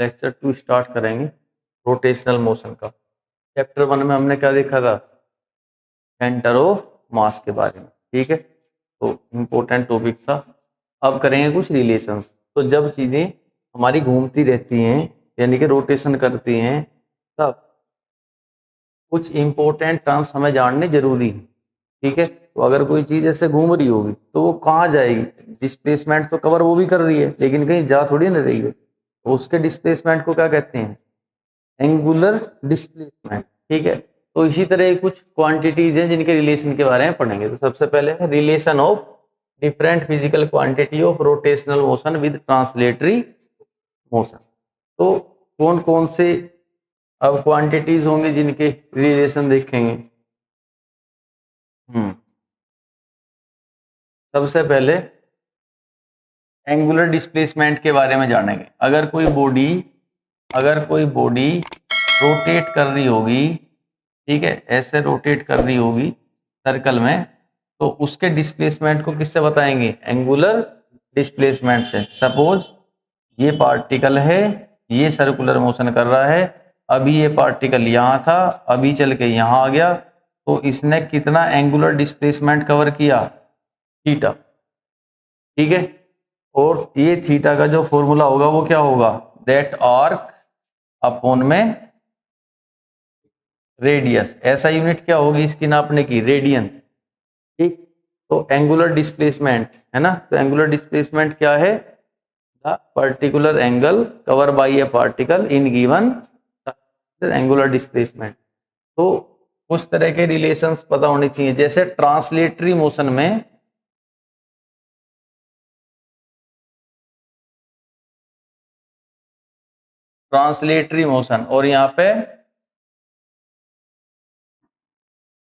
Lecture 2 start करेंगे rotational motion का। Chapter 1 में हमने क्या देखा था? सेंटर ऑफ मास के बारे में। ठीक है, तो इम्पोर्टेंट टॉपिक था। अब करेंगे कुछ रिलेशंस। तो जब चीजें हमारी घूमती रहती हैं यानी कि रोटेशन करती हैं, तब कुछ इंपॉर्टेंट टर्म्स हमें जानने जरूरी है। ठीक है, तो अगर कोई चीज ऐसे घूम रही होगी तो वो कहाँ जाएगी? डिस्प्लेसमेंट तो कवर वो भी कर रही है, लेकिन कहीं जा थोड़ी ना रही है, तो उसके डिस्प्लेसमेंट को क्या कहते हैं? Angular displacement. ठीक है, तो इसी तरह कुछ क्वांटिटीज हैं जिनके रिलेशन के बारे में पढ़ेंगे। तो सबसे पहले है relation of different physical quantity of rotational motion with translatory motion. तो कौन कौन से अब क्वांटिटीज होंगे जिनके रिलेशन देखेंगे। सबसे पहले एंगुलर डिस्प्लेसमेंट के बारे में जानेंगे। अगर कोई बॉडी रोटेट कर रही होगी, ठीक है, ऐसे रोटेट कर रही होगी सर्कल में, तो उसके डिस्प्लेसमेंट को किससे बताएंगे? एंगुलर डिस्प्लेसमेंट से। सपोज ये पार्टिकल है, ये सर्कुलर मोशन कर रहा है, अभी ये पार्टिकल यहाँ था, अभी चल के यहाँ आ गया, तो इसने कितना एंगुलर डिस्प्लेसमेंट कवर किया? थीटा। ठीक है, और ये थीटा का जो फॉर्मूला होगा वो क्या होगा? दैट आर्क अपॉन में रेडियस। ऐसा यूनिट क्या होगी इसकी नापने की? रेडियन। ठीक, तो एंगुलर डिस्प्लेसमेंट है ना, तो एंगुलर डिस्प्लेसमेंट क्या है? The particular angle cover by A particle in given angular displacement. तो उस तरह के रिलेशंस पता होने चाहिए। जैसे ट्रांसलेटरी मोशन में और यहाँ पे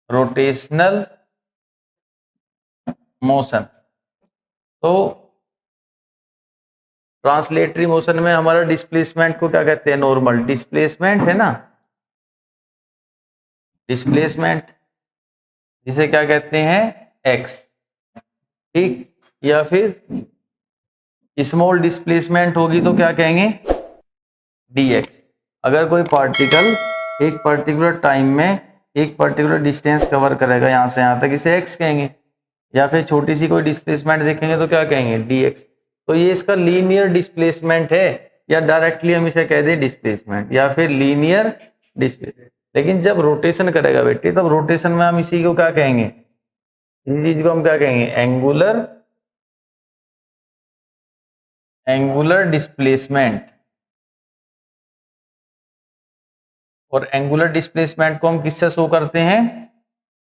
रोटेशनल मोशन। तो ट्रांसलेटरी मोशन में हमारा डिस्प्लेसमेंट को क्या कहते हैं? नॉर्मल डिस्प्लेसमेंट है ना, डिस्प्लेसमेंट जिसे क्या कहते हैं? एक्स। ठीक, या फिर स्मॉल डिस्प्लेसमेंट होगी तो क्या कहेंगे? dx। अगर कोई पार्टिकल एक पर्टिकुलर टाइम में एक पर्टिकुलर डिस्टेंस कवर करेगा यहाँ से यहाँ तक, इसे x कहेंगे। या फिर छोटी सी कोई डिस्प्लेसमेंट देखेंगे तो क्या कहेंगे? dx। तो ये इसका लीनियर डिस्प्लेसमेंट है, या डायरेक्टली हम इसे कह दें डिस्प्लेसमेंट, या फिर लीनियर डिस्प्लेसमेंट। लेकिन जब रोटेशन करेगा बेटे, तब रोटेशन में हम इसी को क्या कहेंगे? इसी चीज को हम क्या कहेंगे? Angular displacement. और एंगुलर डिस्प्लेसमेंट को हम किससे शो करते हैं?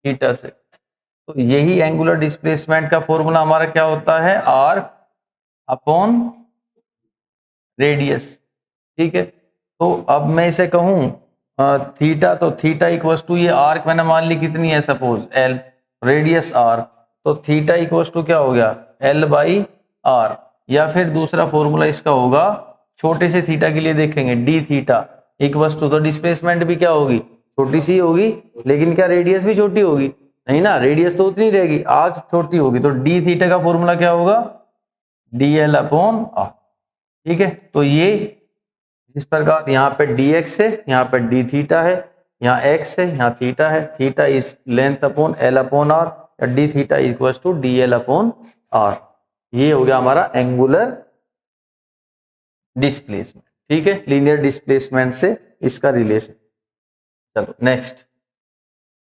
थीटा से। तो यही एंगुलर डिस्प्लेसमेंट का फॉर्मूला हमारा क्या होता है? Arc upon radius. ठीक है, तो अब मैं इसे कहूं थीटा, तो थीटा इक्वल्स टू, ये आर्क मैंने मान ली कितनी है? सपोज एल, रेडियस आर, तो थीटा इक्वल्स टू क्या हो गया? L by R. या फिर दूसरा फॉर्मूला इसका होगा, छोटे से थीटा के लिए देखेंगे, डी थीटा इक्वल्स टू, तो डिस्प्लेसमेंट भी क्या होगी? छोटी सी होगी, लेकिन क्या रेडियस भी छोटी होगी? नहीं ना, रेडियस तो उतनी रहेगी, आर्क छोटी होगी, तो डी थीटा का फॉर्मूला क्या होगा? D l upon r. ठीक है, तो ये इस प्रकार यहाँ पे dx है, यहाँ पे d थीटा है, यहाँ x है, यहाँ थीटा है, theta is length upon l upon r, या d theta equals to dl upon r। ये हो गया हमारा एंगुलर डिस्प्लेसमेंट। ठीक है, लीनियर डिस्प्लेसमेंट से इसका रिलेशन। चलो नेक्स्ट।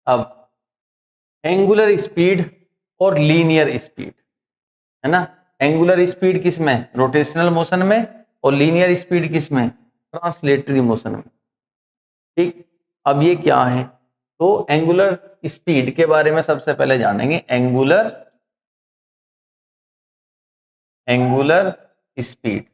अब एंगुलर स्पीड और लीनियर स्पीड है ना। एंगुलर स्पीड किस में? रोटेशनल मोशन में। और लीनियर स्पीड किस में? ट्रांसलेटरी मोशन में। ठीक, अब ये क्या है? तो एंगुलर स्पीड के बारे में सबसे पहले जानेंगे। Angular speed.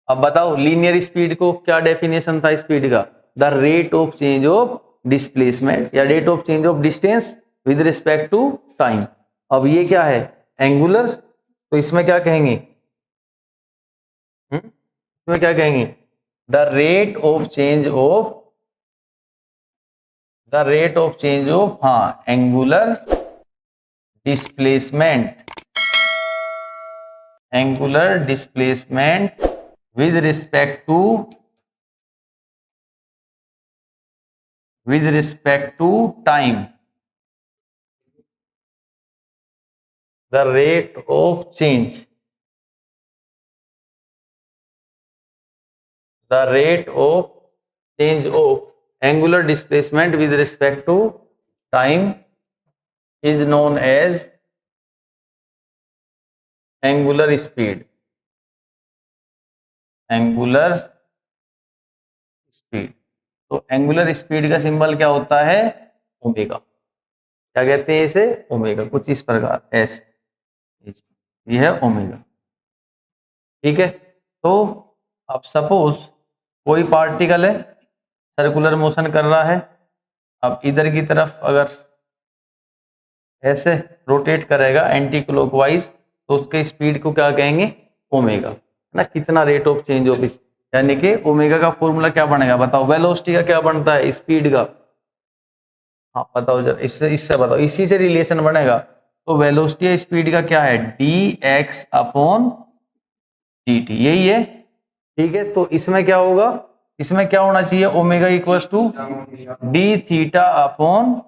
अब बताओ लीनियर स्पीड को क्या डेफिनेशन था स्पीड का? The rate of change of displacement, या rate of change of distance with respect to time. अब ये क्या है? एंगुलर, तो इसमें क्या कहेंगे? इसमें क्या कहेंगे? The rate of change of angular displacement angular displacement with respect to time, the rate of change, of angular displacement with respect to time is known as angular speed. तो एंगुलर स्पीड का symbol क्या होता है? Omega. क्या कहते हैं इसे? Omega. कुछ इस प्रकार ऐसे, ये है ओमेगा। ठीक है। तो अब सपोज कोई पार्टिकल है, सर्कुलर मोशन कर रहा है, अब इधर की तरफ अगर ऐसे रोटेट करेगा एंटी क्लॉकवाइज, तो उसके स्पीड को क्या कहेंगे? ओमेगा, है ना। कितना रेट ऑफ चेंज ऑफ, यानी कि ओमेगा का फॉर्मूला क्या बनेगा बताओ? वेलोसिटी का क्या बनता है? स्पीड का। हाँ बताओ जरा, इससे इससे बताओ, इसी से रिलेशन बनेगा। तो वेलोसिटी या स्पीड का क्या है? D x upon d T, यही है। ठीक है। तो इसमें क्या होगा? इसमें क्या होना चाहिए? Omega equals to d theta upon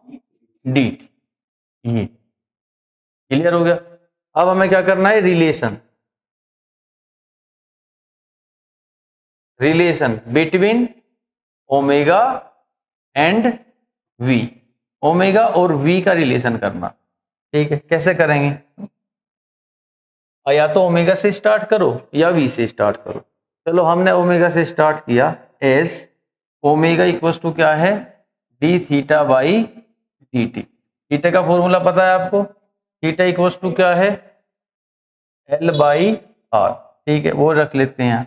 d t. ये क्लियर हो गया। अब हमें क्या करना है? Relation between omega and v, omega और वी का रिलेशन करना। ठीक है। कैसे करेंगे? या तो ओमेगा से स्टार्ट करो या वी से स्टार्ट करो। चलो हमने ओमेगा से स्टार्ट किया। एस ओमेगा इक्वल्स टू क्या है? D theta by d t. Theta का फॉर्मूला पता है आपको? थीटा इक्वल्स टू क्या है? L by r. ठीक है, वो रख लेते हैं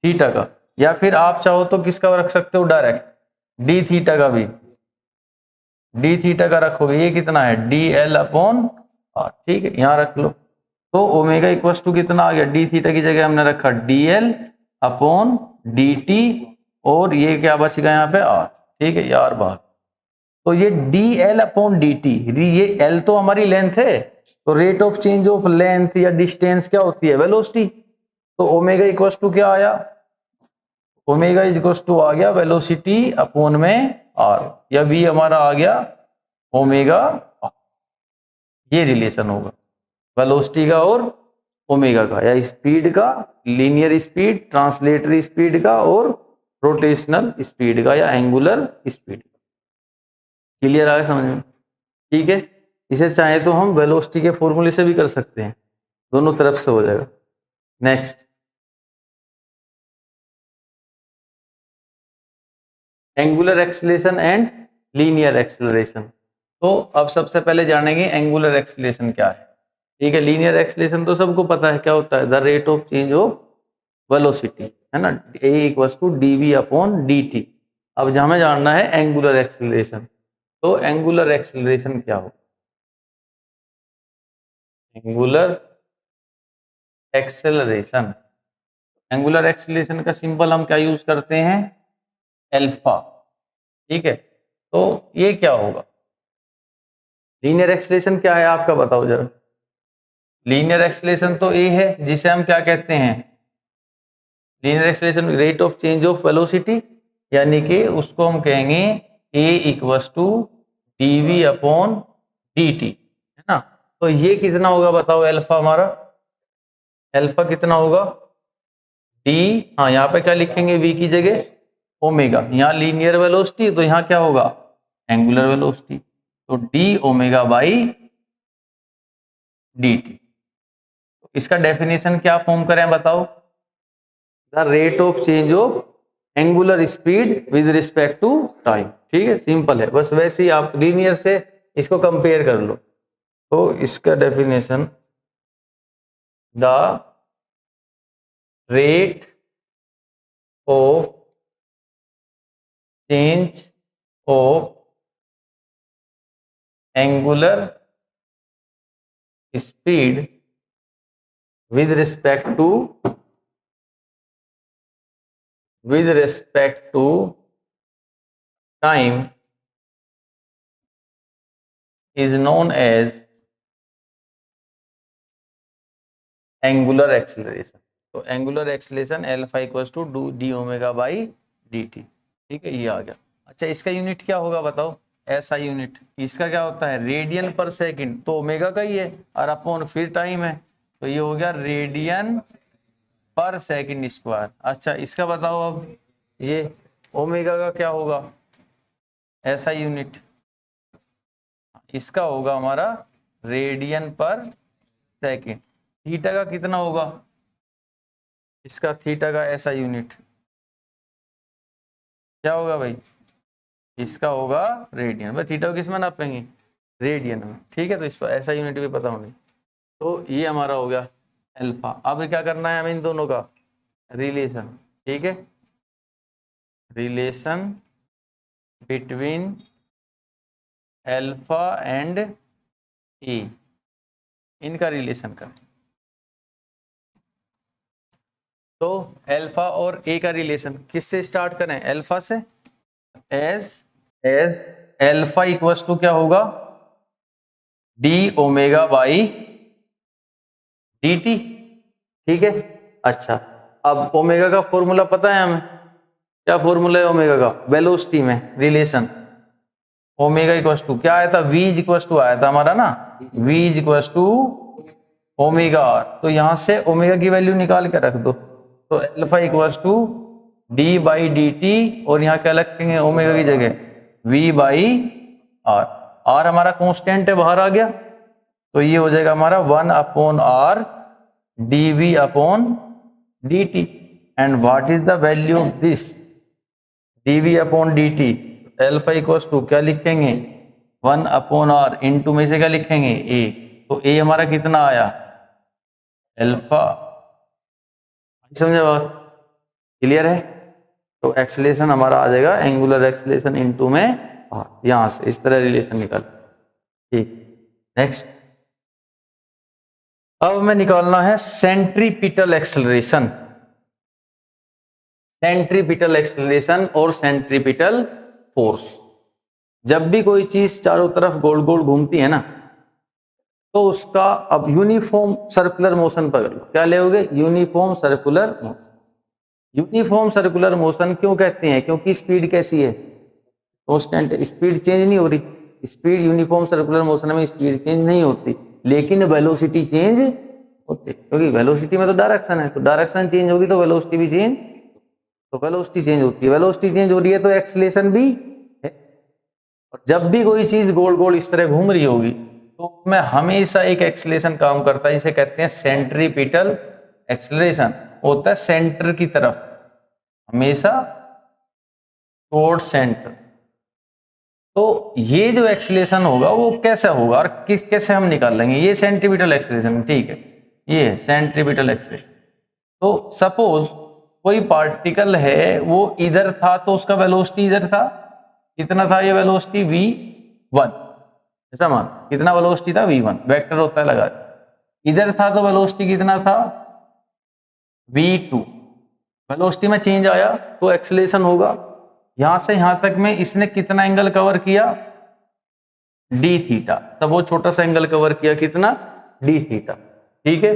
थीटा का। या फिर आप चाहो तो किसका रख सकते हो? डायरेक्ट डी थीटा का भी। डी थीटा का रखोगे, ये कितना है? D l upon r. ठीक है, यहां रख लो। तो ओमेगा इक्वल्स टू कितना आ गया? डी थीटा की जगह हमने रखा D l upon d t, और ये क्या बच गया यहाँ पे? आर। ठीक है, ये आर बाहर। तो ये D l upon d t, ये एल तो हमारी लेंथ है, तो rate of change of length या डिस्टेंस क्या होती है? वेलोसिटी। तो ओमेगा इक्वल्स टू क्या आया? ओमेगा इक्वल्स टू आ गया वेलोसिटी अपॉन में आर, या वी हमारा आ गया ओमेगा। ये रिलेशन होगा वेलोसिटी का और ओमेगा का, या स्पीड का, लीनियर स्पीड, ट्रांसलेटरी स्पीड का, और रोटेशनल स्पीड का, या एंगुलर स्पीड। क्लियर आ गया समझ में? ठीक है। इसे चाहे तो हम वेलोसिटी के फॉर्मूले से भी कर सकते हैं, दोनों तरफ से हो जाएगा। Next, angular acceleration and linear acceleration. तो अब सबसे पहले जानेंगे एंगुलर एक्सीलरेशन क्या है। ठीक है। लीनियर एक्सीलरेशन तो सबको पता है क्या होता है? The rate of change of velocity, है ना। A equals to d v upon d t. अब हमें जानना है एंगुलर एक्सीलरेशन। तो एंगुलर एक्सीलरेशन क्या हो? एंगुलर एक्सेलरेशन, एंगुलर एक्सीलरेशन का सिंबल हम क्या यूज करते हैं? एल्फा। ठीक है। तो ये क्या होगा? लीनियर एक्सीलरेशन क्या है आपका? बताओ जरा। लीनियर एक्सीलरेशन तो ए है, जिसे हम क्या कहते हैं? Linear acceleration rate of change of velocity, यानी कि उसको हम कहेंगे a equals to d v upon d t, है ना। तो ये कितना होगा बताओ? अल्फा हमारा, अल्फा कितना होगा? डी, हाँ यहाँ पे क्या लिखेंगे? वी की जगह ओमेगा। यहाँ लीनियर वेलोसिटी, तो यहाँ क्या होगा? Angular velocity. तो d omega by d t. इसका डेफिनेशन क्या फॉर्म करें बताओ? The rate of change of angular speed with respect to time. ठीक है, सिंपल है। बस वैसे ही आप लीनियर से इसको कंपेयर कर लो। तो इसका definition, the rate of change of angular speed with respect to time is known as angular acceleration. तो angular acceleration alpha equals to d omega by d t. ठीक है, ये आ गया। अच्छा, इसका यूनिट क्या होगा बताओ? ऐसा यूनिट इसका क्या होता है? रेडियन पर सेकंड, तो ओमेगा का ही है और अपॉन फिर टाइम है, तो ये हो गया रेडियन पर सेकंड स्क्वायर। अच्छा, इसका बताओ अब, ये ओमेगा का क्या होगा? ऐसा यूनिट इसका होगा हमारा रेडियन पर सेकंड। थीटा का कितना होगा? इसका थीटा का ऐसा यूनिट क्या होगा भाई? इसका होगा रेडियन। भाई थीटा को किस में नापेंगे? रेडियन में। ठीक है, तो इस पर ऐसा यूनिट भी पता होनी। तो ये हमारा हो गया अल्फा। अब क्या करना है हमें इन दोनों का रिलेशन। ठीक है, रिलेशन बिटवीन अल्फा एंड ए, इनका रिलेशन कर। तो अल्फा और ए का रिलेशन किससे स्टार्ट करें? अल्फा से। एज अल्फा इक्वल्स टू क्या होगा? D omega by d t. ठीक है। अच्छा, अब ओमेगा का फॉर्मूला पता है हमें? क्या फॉर्मूला है ओमेगा का? वेलोसिटी में रिलेशन ओमेगा इक्वल्स टू क्या आया था? v इक्वल्स टू आया था हमारा ना, v equals to omega r. तो यहां से ओमेगा की वैल्यू निकाल के रख दो, तो alpha equals to d by d t, और यहाँ क्या रखेंगे ओमेगा की जगह? v by r. आर हमारा कांस्टेंट है, बाहर आ गया, तो ये हो जाएगा हमारा 1 upon r d v upon d t. And what is the value of this? D v upon d t. Alpha equals to क्या लिखेंगे? 1 अपॉन आर, इंटू में से क्या लिखेंगे? ए। तो ए हमारा कितना आया? एल्फा। समझे बात? क्लियर है? तो एक्सेलेरेशन हमारा आ जाएगा एंगुलर एक्सेलेरेशन इंटू में यहां से इस तरह रिलेशन निकल। ठीक, नेक्स्ट। अब हमें निकालना है सेंट्रीपिटल एक्सेलरेशन। सेंट्रीपिटल एक्सेलरेशन और सेंट्रीपिटल फोर्स। जब भी कोई चीज चारों तरफ गोल गोल घूमती है ना, तो उसका अब यूनिफॉर्म सर्कुलर मोशन पकड़ लो। क्या लेोगे? Uniform circular motion. Uniform circular motion क्यों कहते हैं? क्योंकि स्पीड कैसी है? कांस्टेंट, स्पीड चेंज नहीं हो रही। स्पीड यूनिफॉर्म सर्कुलर मोशन में स्पीड चेंज नहीं होती, लेकिन वेलोसिटी चेंज होती, क्योंकि वेलोसिटी में तो डायरेक्शन है, तो डायरेक्शन चेंज होगी तो वेलोसिटी भी चेंज, तो वेलोसिटी चेंज होती है। वेलोसिटी चेंज हो रही है तो एक्सेलरेशन भी है। और जब भी कोई चीज गोल गोल इस तरह घूम रही होगी, तो उसमें हमेशा एक एक्सेलरेशन काम करता है, जिसे कहते हैं सेंट्रीपिटल एक्सेलरेशन। होता है सेंटर की तरफ, हमेशा टुवर्ड सेंटर। तो ये जो एक्सेलरेशन होगा वो कैसे होगा और कैसे हम निकाल लेंगे? ये सेंट्रीपिटल एक्सेलरेशन। ठीक है, ये है सेंट्रीपिटल एक्सेलरेशन। तो सपोज कोई पार्टिकल है, वो इधर था, तो उसका वेलोसिटी इधर था। कितना था ये वेलोसिटी? v1। ऐसा मान, कितना वेलोसिटी था? v1। वेक्टर होता है लगा। इधर था तो वेलोसिटी कितना था? v2। वेलोसिटी में चेंज आया तो एक्सेलरेशन होगा। यहां से यहां तक में इसने कितना एंगल कवर किया? D theta. तब वो छोटा सा एंगल कवर किया, कितना? D theta. ठीक है,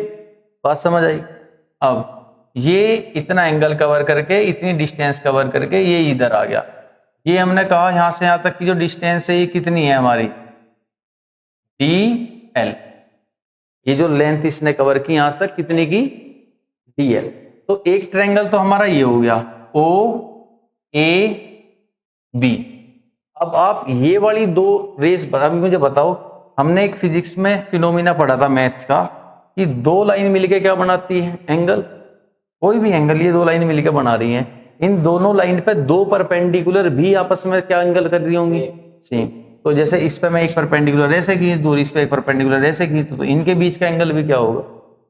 बात समझ आई? अब ये इतना एंगल कवर करके, इतनी डिस्टेंस कवर करके ये इधर आ गया। ये हमने कहा यहां से यहां तक की जो डिस्टेंस है ये कितनी है हमारी? D L. ये जो लेंथ इसने कवर की यहां तक कितनी की? D L. तो एक ट्रायंगल तो हमारा ये हो गया, ओ ए बी। अब आप ये वाली दो रेस अभी मुझे बताओ, हमने एक फिजिक्स में फिनोमिना पढ़ा था मैथ्स का, कि दो लाइन मिलके क्या बनाती है? एंगल। कोई भी एंगल ये दो लाइन मिलके बना रही हैं, इन दोनों लाइन पे दो परपेंडिकुलर भी आपस में क्या एंगल कर रही होंगी? सेम। तो जैसे इस पे मैं एक परपेंडिकुलर ऐसे खींच दूर, इस पे एक परपेंडिकुलर ऐसे खींच, तो इनके बीच का एंगल भी क्या होगा?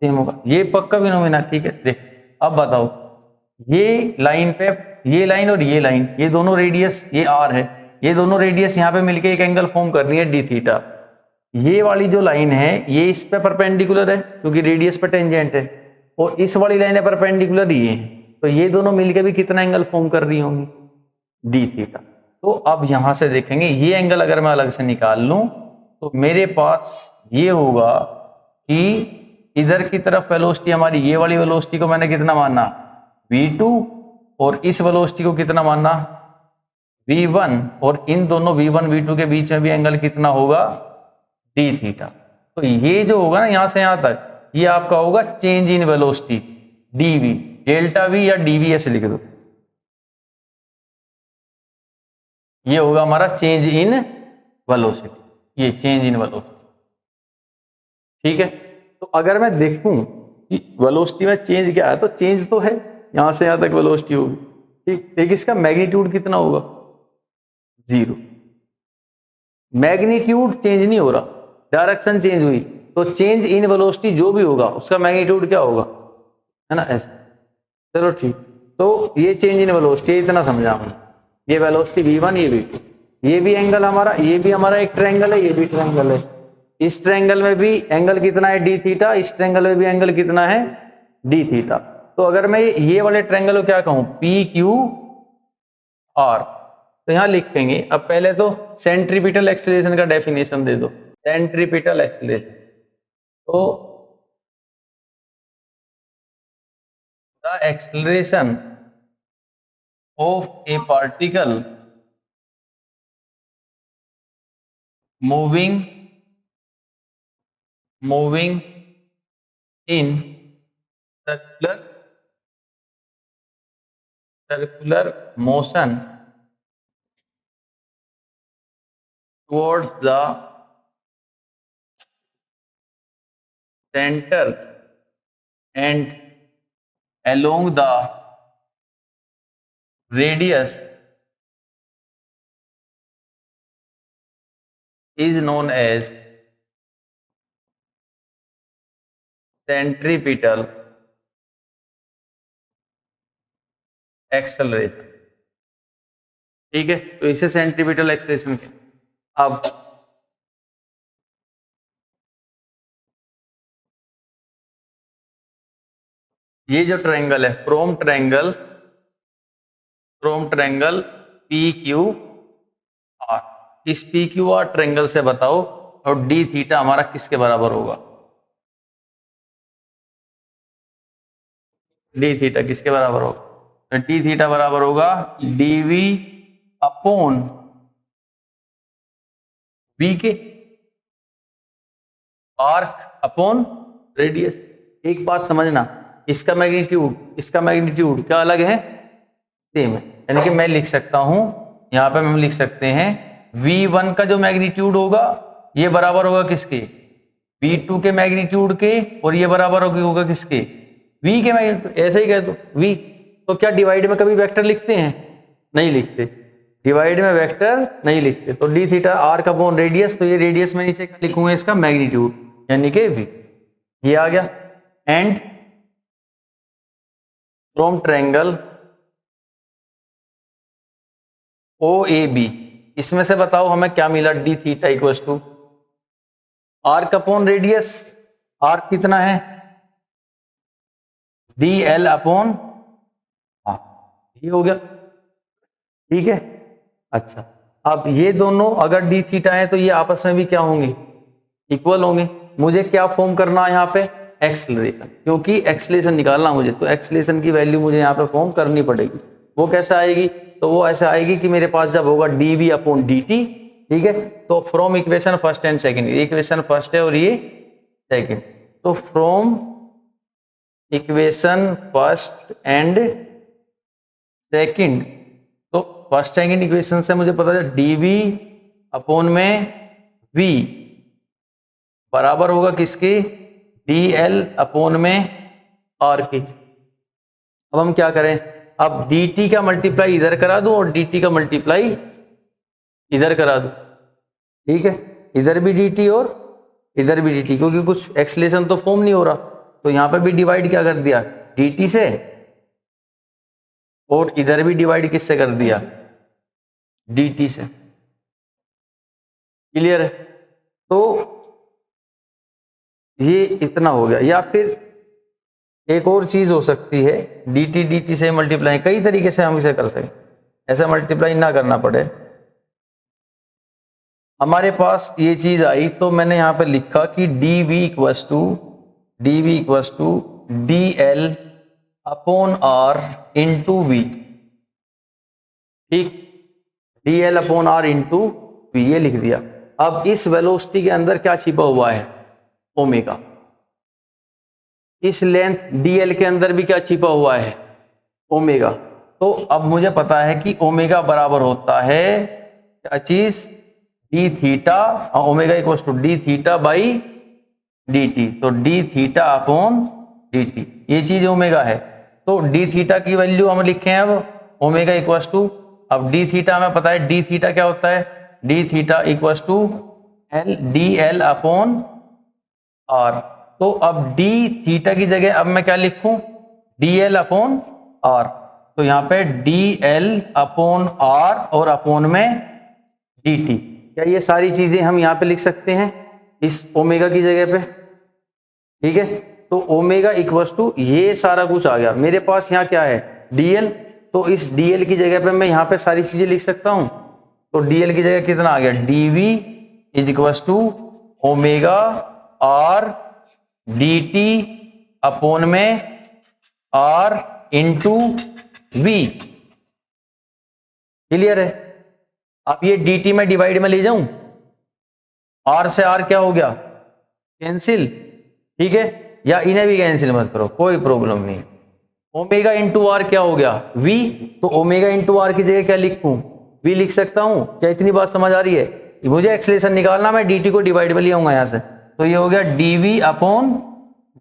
सेम होगा। ये पक्का फिनोमिना। ठीक है, देख अब बताओ, ये लाइन पे, ये लाइन और ये लाइन, ये दोनों रेडियस, ये आर है, ये दोनों रेडियस यहाँ पे मिलके एक एंगल फॉर्म कर रही है डी थीटा। ये वाली जो लाइन है ये इस पे परपेंडिकुलर है क्योंकि रेडियस पे टेंजेंट है, और इस वाली लाइन है परपेंडिकुलर ये है, तो ये दोनों मिलके भी कितना एंगल फॉर्म कर रही होंगी? D theta. तो अब यहां से देखेंगे, ये एंगल अगर मैं अलग से निकाल लूं तो मेरे पास ये होगा कि इधर की तरफ वेलोसिटी हमारी ये वाली वेलोसिटी को मैंने कितना माना v2 और इस वेलोसिटी को कितना माना v1 और इन दोनों v1 v2 के बीच में भी एंगल कितना होगा d थीटा। तो ये जो होगा ना यहां से यहां तक ये आपका होगा change in velocity dv, delta v या dv ऐसे लिख दो, ये होगा हमारा चेंज इन वेलोसिटी, ये चेंज इन वेलोसिटी। ठीक है, तो अगर मैं देखूं कि वेलोसिटी में चेंज क्या है तो चेंज तो है, यहां से यहां तक वेलोसिटी होगी, ठीक, लेकिन इसका मैग्नीट्यूड कितना होगा 0। मैग्नीट्यूड चेंज नहीं हो रहा, डायरेक्शन चेंज हुई, तो चेंज इन वेलोसिटी जो भी होगा उसका मैग्नीट्यूड क्या होगा, है ना ऐसे। चलो ठीक, तो ये चेंज इन वेलोसिटी इतना समझा हमने, ये वेलोसिटी v1 ये v2, ये भी एंगल हमारा, ये भी हमारा एक ट्रायंगल है, ये भी ट्रायंगल है, इस ट्रायंगल में भी एंगल कितना है d थीटा, इस ट्रायंगल में भी एंगल कितना है d थीटा। तो अगर मैं ये वाले ट्रायंगल को क्या कहूं PQR, तो यहां लिखेंगे, अब पहले तो सेंट्रीपिटल एक्सीलरेशन का डेफिनेशन दे दो, सेंट्रीपिटल एक्सीलरेशन, तो the acceleration of A particle moving in circular motion towards the center and along the radius is known as centripetal acceleration. ठीक है, तो इसे सेंट्रीपिटल एक्सेलरेशन के, अब ये जो ट्रायंगल है फ्रॉम ट्रायंगल PQR, इस PQR ट्रायंगल से बताओ और d थीटा हमारा किसके बराबर होगा, d थीटा किसके बराबर होगा, तो d थीटा बराबर होगा dv अपॉन v के आर्क अपॉन रेडियस। एक बात समझना, इसका मैग्नीट्यूड क्या अलग है, सेम है, यानी कि मैं लिख सकता हूं यहां पे, हम लिख सकते हैं v1 का जो मैग्नीट्यूड होगा ये बराबर होगा किसके, v2 के मैग्नीट्यूड के, और ये बराबर होगा किसके, v के मैग्नीट्यूड, ऐसे ही कह दो v। तो क्या डिवाइड में कभी वेक्टर लिखते हैं, नहीं लिखते, डिवाइड में वेक्टर नहीं लिखते, तो d theta arc upon radius, तो ये रेडियस में नीचे लिखूंगा इसका मैग्नीट्यूड यानी कि v, ये आ गया। एंड फ्रॉम ट्रायंगल OAB, इसमें से बताओ हमें क्या मिला, d theta equals to arc upon radius, arc कितना है dl अपॉन, ये हो गया, ठीक है। अच्छा, अब ये दोनों अगर d थीटा है तो ये आपस में भी क्या होंगे, इक्वल होंगे। मुझे क्या फॉर्म करना है यहाँ पे, एक्सेलरेशन, क्योंकि एक्सेलरेशन निकालना मुझे, तो एक्सेलरेशन की वैल्यू मुझे यहाँ पे फॉर्म करनी पड़ेगी। वो कैसे आएगी, तो वो ऐसे आएगी कि मेरे पास जब होगा dv अपॉन dt, ठीक है, तो from equation first and second, equation first है और ये सेकंड, तो from equation first and second, तो फर्स्ट सेकंड इक्वेशन से मुझे पता है dv अपॉन में v बराबर होगा किसके, dl अपॉन में r के। अब हम क्या करें, अब dt का मल्टीप्लाई इधर करा दूं और dt का मल्टीप्लाई इधर करा दूं, ठीक है, इधर भी dt और इधर भी dt, क्योंकि कुछ एक्सेलरेशन तो फॉर्म नहीं हो रहा, तो यहां पे भी डिवाइड क्या कर दिया dt से, और इधर भी डिवाइड किससे कर दिया dt से। क्लियर है, तो ये इतना हो गया। या फिर एक और चीज हो सकती है, dt से मल्टीप्लाई, कई तरीके से हम इसे कर सकते, ऐसा मल्टीप्लाई ना करना पड़े। हमारे पास ये चीज आई तो मैंने यहां पे लिखा कि dv equals to d v equals to d l upon r into v, ठीक, d l upon r into v, ये लिख दिया। अब इस वेलोसिटी के अंदर क्या छिपा हुआ है, ओमेगा। इस लेंथ dl के अंदर भी क्या छिपा हुआ है, ओमेगा। तो अब मुझे पता है कि ओमेगा बराबर होता है क्या चीज, d theta, omega equal to d theta by d t, तो d theta upon d t, ये चीज ओमेगा है। तो डी थीटा की वैल्यू हम लिखे हैं अब ओमेगा इक्वल टू, अब डी थीटा हमें पता है, डी थीटा क्या होता है, d theta equal to l d l upon r. तो अब डी थीटा की जगह अब मैं क्या लिखूं, डी एल अपॉन आर, तो यहां पे डी एल अपॉन आर और अपॉन में डी टी। क्या ये सारी चीजें हम यहां पे लिख सकते हैं इस ओमेगा की जगह पे, ठीक है। तो ओमेगा इक्वल्स टू ये सारा कुछ आ गया मेरे पास, यहाँ क्या है डीएल, तो इस डीएल की जगह पे मैं यहाँ पे सारी चीजें लिख सकता हूं। तो डीएल की जगह कितना आ गया, d v is equals to omega r d t upon में आर इंटू वी, क्लियर है। अब ये डी टी में डिवाइड में ले जाऊं, आर से आर क्या हो गया, कैंसिल, ठीक है, या इन्हें भी कैंसिल मत करो, कोई प्रॉब्लम नहीं। ओमेगा इंटू आर क्या हो गया, वी, तो ओमेगा इंटू आर की जगह क्या लिखूं, वी लिख सकता हूं। क्या इतनी बात समझ आ रही है, मुझे एक्सलेशन निकालना, मैं डी टी को डिवाइड में ले आऊंगा यहां से, तो ये हो गया d v upon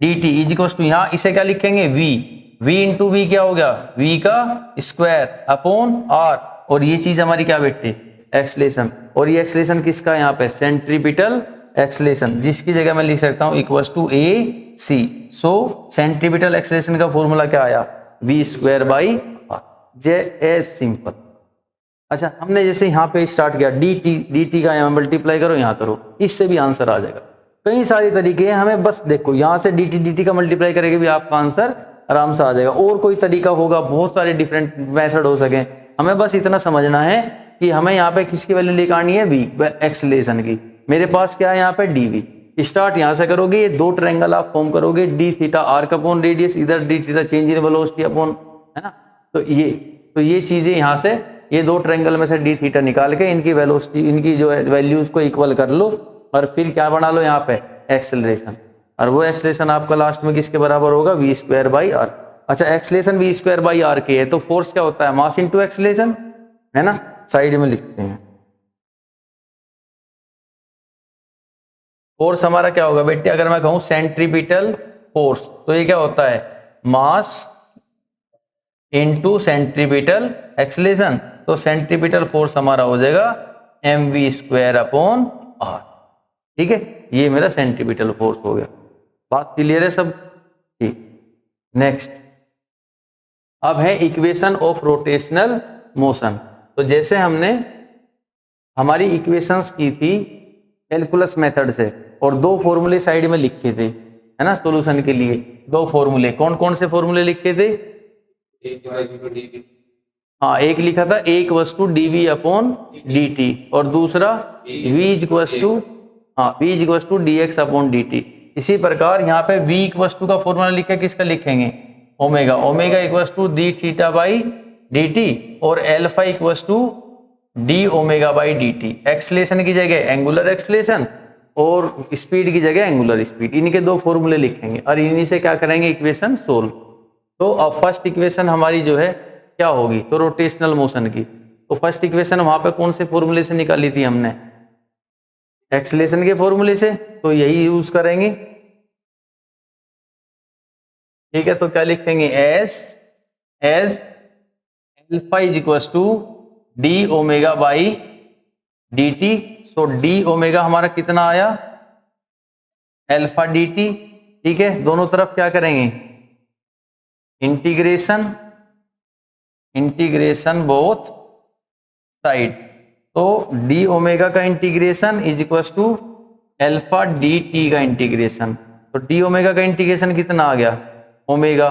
d t is equal to, यहां इसे क्या लिखेंगे वी, वी इंटू वी क्या हो गया, वी का स्क्वायर अपॉन आर, और ये चीज हमारी क्या बेटी, एक्सलेशन। और ये एक्सलेशन किसका है यहाँ पे, सेंट्रीपिटल एक्सलेशन, जिसकी जगह मैं लिख सकता हूं equals to a c. So centripetal acceleration का फॉर्मूला क्या आया, वी स्क्वायर बाई आर, जे एज सिंपल। अच्छा, हमने जैसे यहाँ पे स्टार्ट किया डी टी का यहाँ मल्टीप्लाई करो, यहाँ करो, इससे भी आंसर आ जाएगा। कई सारी तरीके हैं, हमें बस देखो यहाँ से डी टी का मल्टीप्लाई करेंगे भी आपका आंसर आराम से आ जाएगा। और कोई तरीका होगा, बहुत सारे डिफरेंट मेथड हो सके, हमें बस इतना समझना है कि हमें यहाँ पे किसकी वैल्यू निकालनी है, वी एक्सलेशन की। मेरे पास क्या है यहाँ पे डीवी, स्टार्ट यहाँ से करोगे, ये दो ट्रायंगल आप फॉर्म करोगे, डी थीटा आर का अपॉन रेडियस, इधर D theta change in velocity upon, है ना। तो ये चीजें यहाँ से, ये दो ट्रायंगल में से डी थीटा निकाल के इनकी वेलोसिटी, इनकी जो है वैल्यूज को इक्वल कर लो, और फिर क्या बना लो यहाँ पे एक्सेलरेशन, और वो एक्सेलरेशन आपका लास्ट में किसके बराबर होगा, वी स्क्वायर बाई आर। अच्छा, acceleration v square by r के है, तो फोर्स क्या होता है, मास इंटू एक्सेलरेशन, है ना, साइड में लिखते हैं। फोर्स हमारा क्या होगा बेटे, अगर मैं कहूं सेंट्रीपिटल फोर्स, तो ये क्या होता है, मास इंटू सेंट्रीपिटल एक्सेलरेशन, तो सेंट्रीपिटल फोर्स हमारा हो जाएगा m v square upon r, ठीक है। ये मेरा सेंट्रीपिटल फोर्स हो गया, बात क्लियर है सब, ठीक। नेक्स्ट, अब है इक्वेशन ऑफ रोटेशनल मोशन। तो जैसे हमने हमारी इक्वेशंस की थी कैलकुलस मेथड से, और दो फॉर्मूले साइड में लिखे थे, है ना, सॉल्यूशन के लिए दो फॉर्मूले, कौन कौन से फॉर्मूले लिखे थे, हाँ, एक लिखा था एक वस्तु डीवी अपॉन डी टी, और दूसरा वी इक्वल्स टू, हाँ, v equals to d x upon d t. इसी प्रकार यहाँ पे वी इक्वल्स टू का फॉर्मूला लिख के किसका लिखेंगे, omega, omega equals to d theta by d t, और alpha equals to d omega by d t. Acceleration की जगह एंगुलर एक्सलेशन, और स्पीड की जगह एंगुलर स्पीड, इनके दो फॉर्मूले लिखेंगे, और इन्हीं से क्या करेंगे, इक्वेशन सोल्व। तो अब फर्स्ट इक्वेशन हमारी जो है क्या होगी, तो रोटेशनल मोशन की। तो फर्स्ट इक्वेशन वहां पे कौन से फॉर्मूले से निकाली थी हमने, एक्सेलरेशन के फॉर्मूले से, तो यही यूज करेंगे, ठीक है। तो क्या लिखेंगे, s as alpha is equals to d omega by d t. So d omega हमारा कितना आया, एल्फा डी टी, ठीक है। दोनों तरफ क्या करेंगे, इंटीग्रेशन, इंटीग्रेशन बोथ साइड, तो डी ओमेगा का integration is equals to alpha d t का इंटीग्रेशन। तो डी ओमेगा का इंटीग्रेशन कितना आ गया, ओमेगा,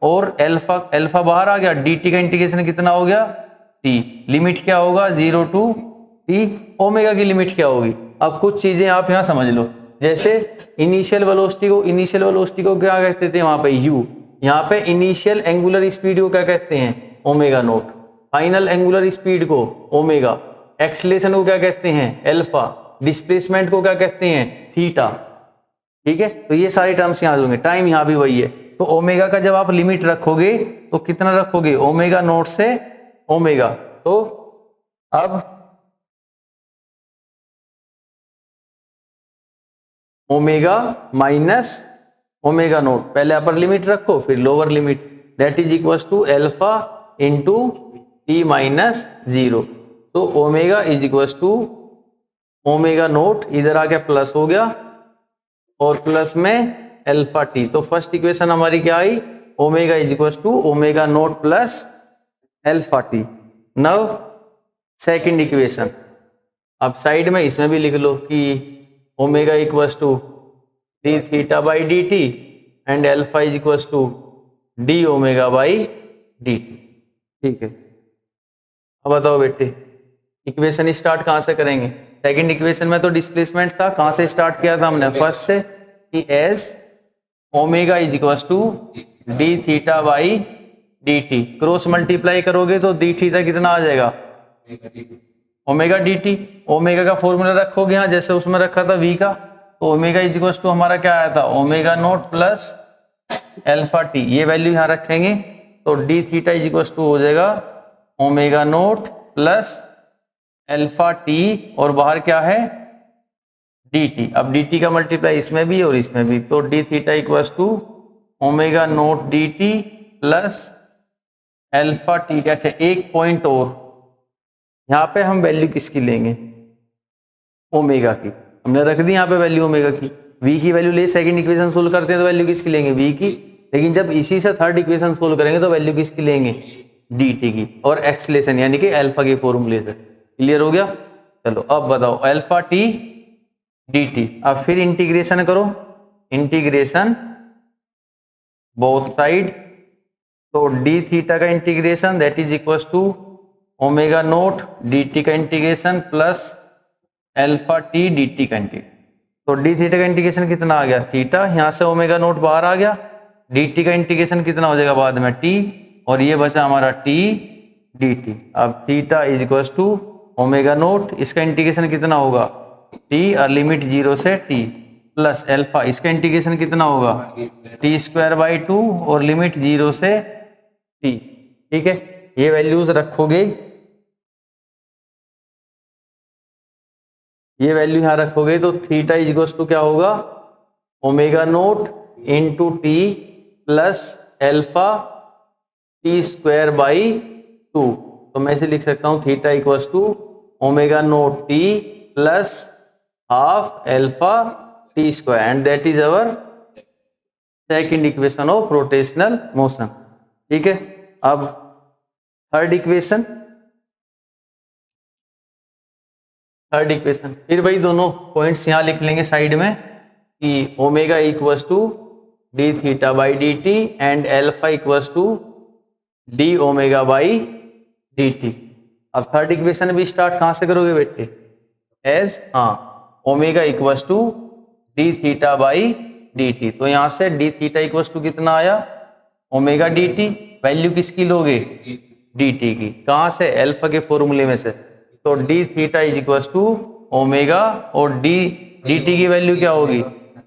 और एल्फा बाहर आ गया, डी टी का इंटीग्रेशन कितना हो गया, टी। लिमिट क्या होगा, 0 टू टी, ओमेगा की लिमिट क्या होगी। अब कुछ चीजें आप यहां समझ लो, जैसे इनिशियल वेलोसिटी को क्या कहते थे वहां पे u, यहाँ पे इनिशियल एंगुलर स्पीड को क्या कहते हैं omega naught, final angular speed को ओमेगा, एक्सीलरेशन को क्या कहते हैं अल्फा, डिस्प्लेसमेंट को क्या कहते हैं थीटा। ठीक है, तो ये सारे टर्म्स यहाँ होंगे। टाइम यहाँ भी वही है, तो ओमेगा का जब आप लिमिट रखोगे तो कितना रखोगे ओमेगा नोट से ओमेगा। तो अब ओमेगा माइनस ओमेगा नोट, पहले अपर लिमिट रखो फिर lower limit, that is equal to alpha into t minus 0। तो omega is equal to omega naught, इधर आके प्लस हो गया और प्लस में अल्फा टी। तो फर्स्ट इक्वेशन हमारी क्या आई, omega is equal to omega note plus alpha t. Now second equation, अब साइड में इसमें भी लिख लो कि omega equal to d theta by d t and alpha is equal to d omega by d t. ठीक है, अब बताओ बेटे इक्वेशन स्टार्ट कहाँ से करेंगे। सेकंड इक्वेशन में तो डिस्प्लेसमेंट था, कहाँ से स्टार्ट किया था हमने फर्स्ट से, कि s omega is equal to d theta by d t, cross multiply करोगे तो डी थीटा कितना आ जाएगा ओमेगा डी टी। ओमेगा का फॉर्मूला रखोगे यहाँ जैसे उसमें रखा था v का, तो ओमेगा इज इक्वल टू हमारा क्या आया था omega note plus alpha t, ये वैल्यू यहाँ रखेंगे तो d theta is equal to हो जाएगा omega note plus alpha t, और बाहर क्या है डी टी। अब डी टी का मल्टीप्लाई इसमें भी और इसमें भी, तो d theta equal to omega note d t plus alpha t. अच्छा एक पॉइंट और, यहाँ पे हम वैल्यू किसकी लेंगे ओमेगा की, हमने रख दी यहाँ पे वैल्यू ओमेगा की, v की वैल्यू ले सेकंड इक्वेशन सोल्व करते हैं तो वैल्यू किसकी लेंगे v की, लेकिन जब इसी से थर्ड इक्वेशन सोल्व करेंगे तो वैल्यू किसकी लेंगे dt की, और एक्सीलरेशन यानी कि अल्फा के फॉर्मूले से। क्लियर हो गया, चलो अब बताओ अल्फा टी dt। अब फिर इंटीग्रेशन करो, इंटीग्रेशन बोथ साइड, तो डी थीटा का integration that is equal to omega note d t का integration plus alpha t d t का इंटीग्रेशन। तो डी थीटा का इंटीग्रेशन कितना आ गया थीटा, यहाँ से ओमेगा नोट बाहर आ गया, डी टी का इंटीग्रेशन कितना हो जाएगा बाद में टी, और ये बचा हमारा टी डी टी। अब theta is equal to omega nought, इसका इंटीग्रेशन कितना होगा टी और लिमिट 0 से टी, प्लस अल्फा, इसका इंटीग्रेशन कितना होगा टी स्क्वायर बाई 2 और लिमिट 0 से टी। ठीक है, ये वैल्यूज रखोगे, ये वैल्यू यहाँ रखोगे तो थीटा इज इक्वल टू क्या होगा omega nought into t plus alpha t square by 2। तो मैं इसे लिख सकता हूँ theta equal to omega nought t plus half alpha t square, and that is our second equation of rotational motion. ठीक है, अब थर्ड इक्वेशन, फिर भाई दोनों पॉइंट्स यहाँ लिख लेंगे साइड में कि omega equals to d theta by d t and alpha equals to d omega by d t. अब थर्ड इक्वेशन भी स्टार्ट कहाँ से करोगे बेटे, as omega equals to d theta by d t. तो यहाँ से डी थीटा इक्वल्स टू कितना आया ओमेगा डी टी, वैल्यू किसकी लोगे डी टी की, कहाँ से अल्फा के फॉर्मूले में से, तो d theta is equal to omega और डी डी टी की वैल्यू क्या होगी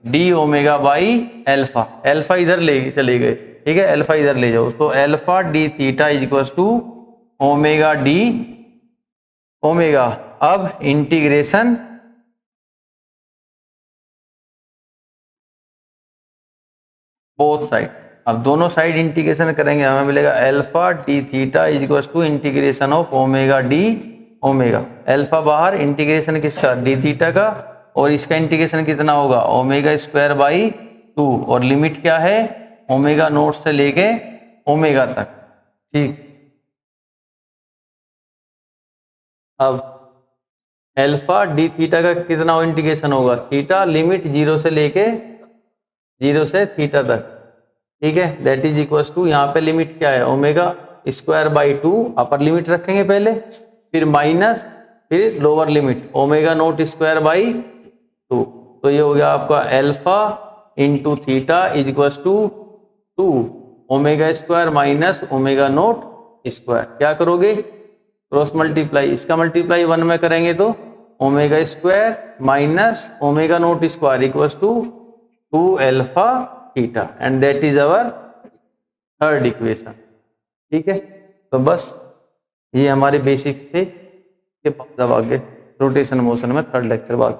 d omega by alpha, alpha इधर ले चले गए, ठीक है अल्फा इधर ले जाओ, तो alpha d theta is equal to omega d omega. अब इंटीग्रेशन बोथ साइड, अब दोनों साइड इंटीग्रेशन करेंगे, हमें मिलेगा alpha d theta is equal to integration of omega d omega. Alpha बाहर, इंटीग्रेशन किसका डी थीटा का, और इसका इंटीग्रेशन कितना होगा ओमेगा स्क्वायर बाई 2, और लिमिट क्या है ओमेगा नोट से लेके ओमेगा तक। ठीक, अब अल्फा डी थीटा का कितना इंटीग्रेशन होगा थीटा लिमिट 0 से लेके 0 से थीटा तक, ठीक है दैट इज इक्वल टू, यहाँ पे लिमिट क्या है omega square by 2, upper limit रखेंगे पहले, फिर माइनस, फिर lower limit omega nought square by 2, तो ये हो गया आपका alpha into theta is equal to 2 omega square minus omega nought square. क्या करोगे, क्रॉस मल्टीप्लाई, इसका मल्टीप्लाई 1 में करेंगे तो omega square minus omega nought square equal to 2 alpha theta and that is our third equation. ठीक है, तो बस ये हमारे बेसिक्स थे। के बाद अब आगे रोटेशन मोशन में थर्ड लेक्चर बाद